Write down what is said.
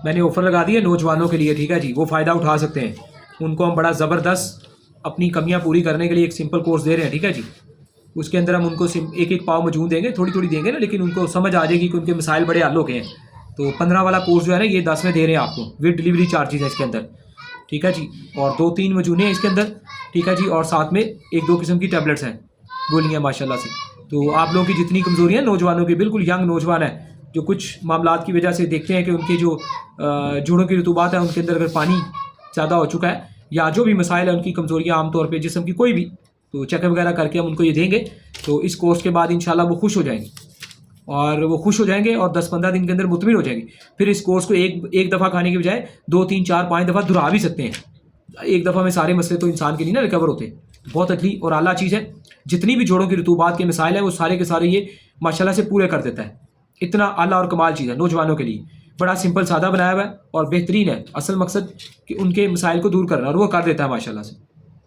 میں نے آفر لگا دی ہے نوجوانوں کے لیے، ٹھیک ہے جی، وہ فائدہ اٹھا سکتے ہیں. ان کو ہم بڑا زبردست اپنی کمیاں پوری کرنے کے لیے ایک سمپل کورس دے رہے ہیں، ٹھیک ہے جی. اس کے اندر ہم ان کو ایک ایک پاؤ مجون دیں گے، تھوڑی تھوڑی دیں گے نا، لیکن ان کو سمجھ آ جائے گی کہ ان کے مسائل بڑے حل ہو گئے ہیں. تو 15 والا کورس جو ہے نا یہ 10 میں دے رہے ہیں آپ کو، ود ڈلیوری چارجز ہے اس کے اندر، ٹھیک ہے جی. اور 2-3 مجونے ہیں اس کے اندر، ٹھیک ہے جی. اور ساتھ میں 1-2 قسم کی ٹیبلٹس ہیں، گولیاں ماشاء اللہ سے. تو آپ لوگوں کی جتنی کمزوریاں نوجوانوں کی، بالکل ینگ نوجوان ہیں جو کچھ معاملات کی وجہ سے دیکھتے ہیں کہ ان کے جو جوڑوں کی رطوبات ہیں ان کے اندر اگر پانی زیادہ ہو چکا ہے یا جو بھی مسائل ہیں ان کی کمزوریاں عام طور پہ جسم کی کوئی بھی، تو چیک اپ وغیرہ کر کے ہم ان کو یہ دیں گے. تو اس کورس کے بعد انشاءاللہ وہ خوش ہو جائیں گے، اور وہ خوش ہو جائیں گے اور 10-15 دن کے اندر مطمئن ہو جائیں گے. پھر اس کورس کو ایک دفعہ کھانے کی بجائے 2-3-4-5 دفعہ دہرا بھی سکتے ہیں. ایک دفعہ میں سارے مسئلے تو انسان کے لیے نا ریکور ہوتے ہیں. بہت اچھی اور اعلیٰ چیز ہے. جتنی بھی جوڑوں کی رطوبات کے مسائل ہیں وہ سارے کے سارے یہ ماشاءاللہ سے پورے کر دیتا ہے. اتنا اعلیٰ اور کمال چیز ہے نوجوانوں کے لیے. بڑا سمپل سادہ بنایا ہوا ہے اور بہترین ہے. اصل مقصد کہ ان کے مسائل کو دور کرنا، اور وہ کر دیتا ہے ماشاءاللہ سے.